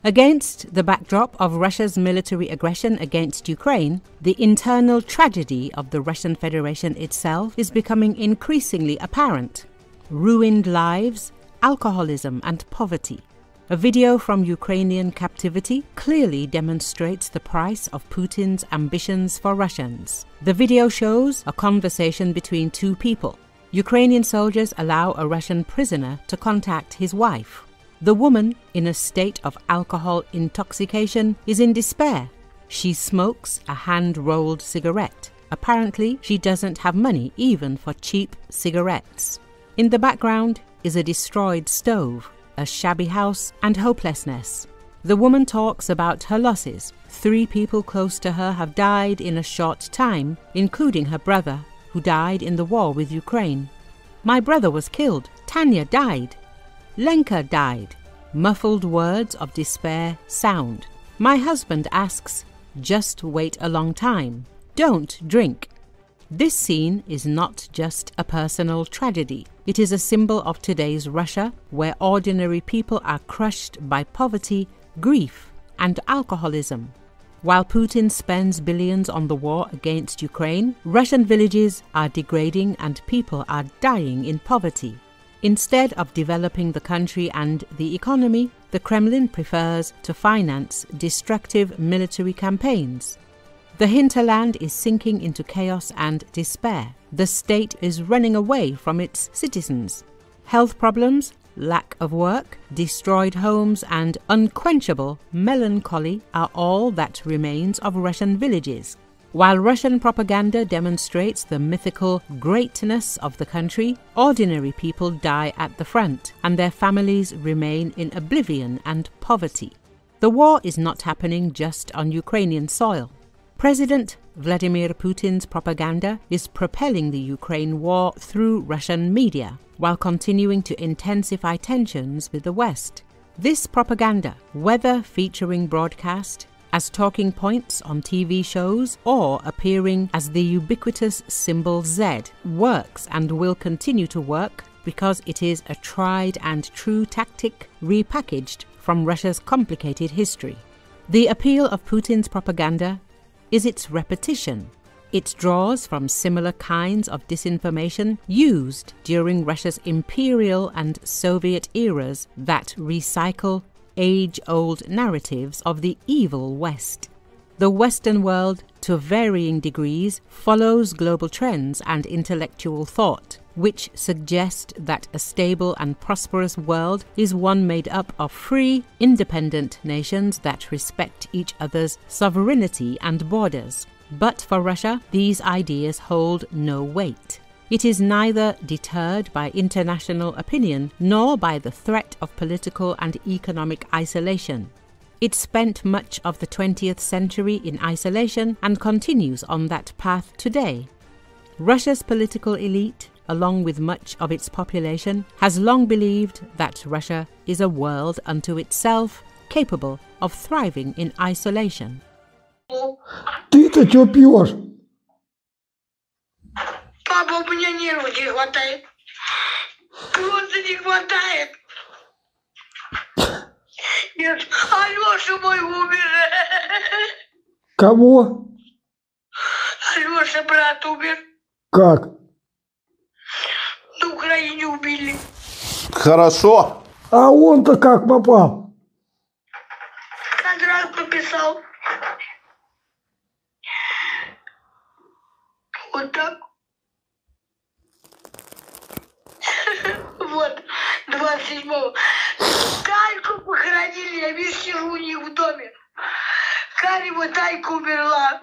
Against the backdrop of Russia's military aggression against Ukraine, the internal tragedy of the Russian Federation itself is becoming increasingly apparent. Ruined lives, alcoholism and poverty. A video from Ukrainian captivity clearly demonstrates the price of Putin's ambitions for Russians. The video shows a conversation between two people. Ukrainian soldiers allow a Russian prisoner to contact his wife. The woman, in a state of alcohol intoxication, is in despair. She smokes a hand-rolled cigarette. Apparently, she doesn't have money even for cheap cigarettes. In the background is a destroyed stove, a shabby house, and hopelessness. The woman talks about her losses. 3 people close to her have died in a short time, including her brother, who died in the war with Ukraine. My brother was killed. Tanya died. Lenka died. Muffled words of despair sound. My husband asks, just wait a long time. Don't drink. This scene is not just a personal tragedy. It is a symbol of today's Russia, where ordinary people are crushed by poverty, grief, and alcoholism. While Putin spends billions on the war against Ukraine, Russian villages are degrading and people are dying in poverty. Instead of developing the country and the economy, the Kremlin prefers to finance destructive military campaigns. The hinterland is sinking into chaos and despair. The state is running away from its citizens. Health problems, lack of work, destroyed homes, and unquenchable melancholy are all that remains of Russian villages. While Russian propaganda demonstrates the mythical greatness of the country, ordinary people die at the front, and their families remain in oblivion and poverty. The war is not happening just on Ukrainian soil. President Vladimir Putin's propaganda is propelling the Ukraine war through Russian media, while continuing to intensify tensions with the West. This propaganda, whether featuring broadcast, as talking points on TV shows, or appearing as the ubiquitous symbol Z, works and will continue to work because it is a tried and true tactic repackaged from Russia's complicated history. The appeal of Putin's propaganda is its repetition. It draws from similar kinds of disinformation used during Russia's imperial and Soviet eras that recycle age-old narratives of the evil West. The Western world, to varying degrees, follows global trends and intellectual thought, which suggest that a stable and prosperous world is one made up of free, independent nations that respect each other's sovereignty and borders. But for Russia, these ideas hold no weight. It is neither deterred by international opinion nor by the threat of political and economic isolation. It spent much of the 20th century in isolation and continues on that path today. Russia's political elite, along with much of its population, has long believed that Russia is a world unto itself, capable of thriving in isolation. Ты-то чё пьёшь? Папа, у меня нервов не хватает. Просто не хватает. Нет, Алёша мой умер. Кого? Алёша, брат, умер. Как? На Украине убили. Хорошо. А он-то как попал? Контракт подписал. Вот так. Вот, 27-го. Кальку похоронили, я весь сижу у них в доме. Карева Тайка умерла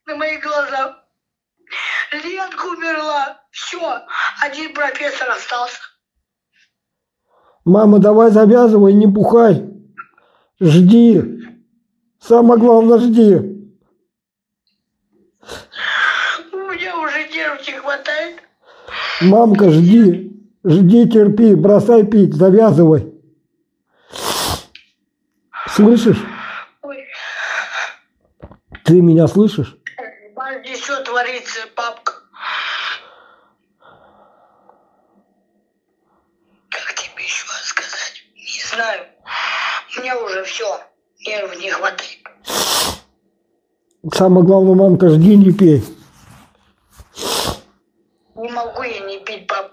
на моих глазах. Ленка умерла. Все, один профессор остался. Мама, давай завязывай, не бухай. Жди. Самое главное, жди. У меня уже нервов не хватает. Мамка, жди. Жди, терпи, бросай пить, завязывай. Слышишь? Ой. Ты меня слышишь? Здесь что творится, папка? Как тебе еще сказать? Не знаю. Мне уже все. Нервов не хватает. Самое главное, мамка, жди, не пей. Не могу я не пить, пап.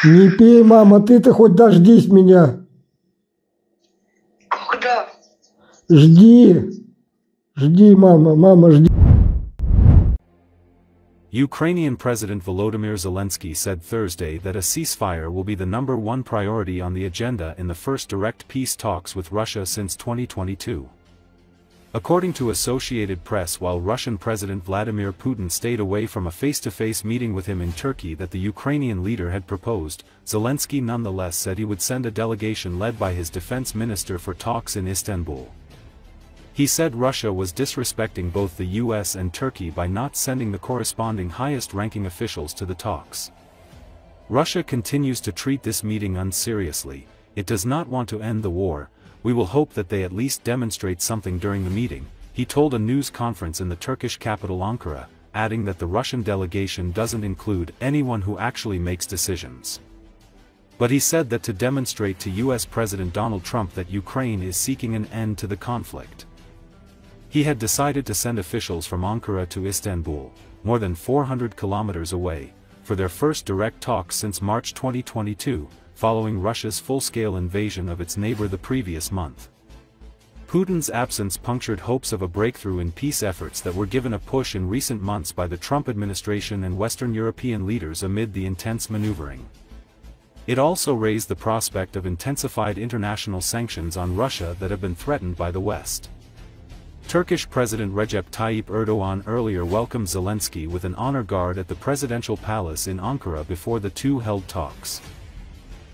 Не пей, мама, ты-то хоть дождись меня. Когда? Жди. Жди, мама, мама, жди. Ukrainian President Volodymyr Zelensky said Thursday that a ceasefire will be the #1 priority on the agenda in the first direct peace talks with Russia since 2022. According to Associated Press, while Russian President Vladimir Putin stayed away from a face-to-face meeting with him in Turkey that the Ukrainian leader had proposed, Zelensky nonetheless said he would send a delegation led by his defense minister for talks in Istanbul. He said Russia was disrespecting both the US and Turkey by not sending the corresponding highest-ranking officials to the talks. Russia continues to treat this meeting unseriously. It does not want to end the war. We will hope that they at least demonstrate something during the meeting, he told a news conference in the Turkish capital Ankara, adding that the Russian delegation doesn't include anyone who actually makes decisions. But he said that to demonstrate to US President Donald Trump that Ukraine is seeking an end to the conflict. He had decided to send officials from Ankara to Istanbul, more than 400 kilometers away, for their first direct talks since March 2022, following Russia's full-scale invasion of its neighbor the previous month. Putin's absence punctured hopes of a breakthrough in peace efforts that were given a push in recent months by the Trump administration and Western European leaders amid the intense maneuvering. It also raised the prospect of intensified international sanctions on Russia that have been threatened by the West. Turkish President Recep Tayyip Erdogan earlier welcomed Zelensky with an honor guard at the presidential palace in Ankara before the two held talks.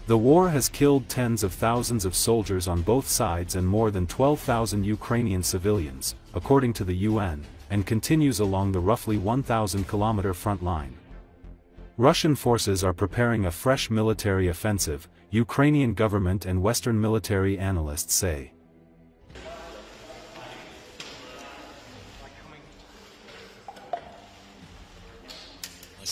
The war has killed tens of thousands of soldiers on both sides and more than 12,000 Ukrainian civilians, according to the UN, and continues along the roughly 1,000-kilometer front line. Russian forces are preparing a fresh military offensive, Ukrainian government and Western military analysts say.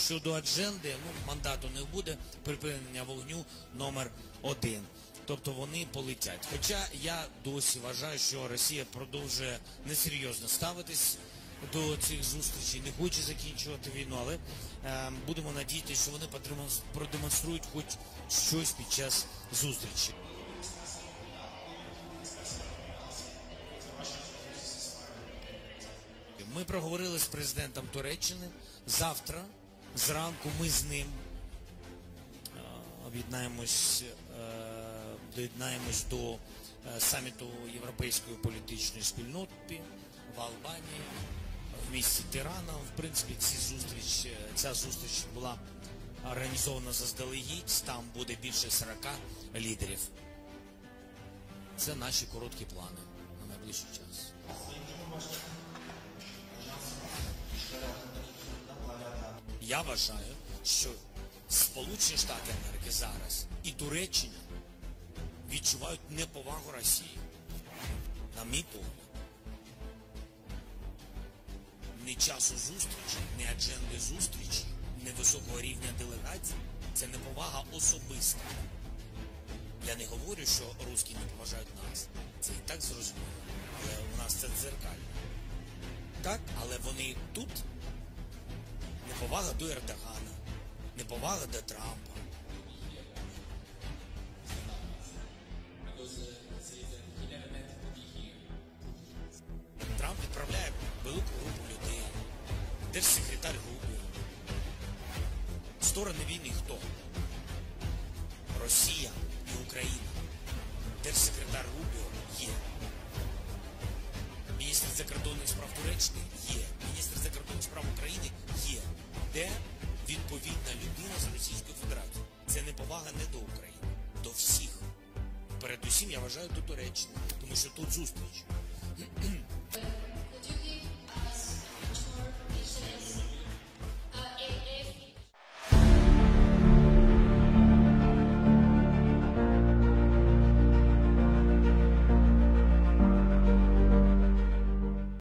Щодо адженди, мандату не буде, припинення вогню номер 1. Тобто вони полетять. Хоча я досі вважаю, що Росія продовжує несерйозно ставитись до цих зустрічей, не хоче закінчувати війну, але будемо надіятися, що вони продемонструють хоч щось під час зустрічі. Ми проговорили з президентом Туреччини. Завтра зранку ми з ним доєднаємось до саміту Європейської політичної спільноти в Албанії, в місті Тирана. В принципі, ця зустріч була організована заздалегідь, там буде більше 40 лідерів. Це наші короткі плани на найближчий час. Я вважаю, що Сполучені Штати Америки зараз і Туреччина відчувають неповагу Росії. На мій погляд. Не часу зустрічі, не адженди зустрічі, не високого рівня делегацій. Це неповага особиста. Я не говорю, що русські не поважають нас. Це і так зрозуміло. Але у нас це дзеркально. Так, але вони тут. Неповага до Ердогана, неповага до Трампа. Трамп відправляє велику групу людей, держсекретар Рубіо. Сторони війни хто? Росія і Україна. Держсекретар Рубіо є. Міністр закордонних справ Туреччини є. Міністр закордонних справ України є. Де відповідна людина з Російської Федерації. Це неповага не до України, до всіх. Передусім, я вважаю, до Туреччини, тому що тут зустріч.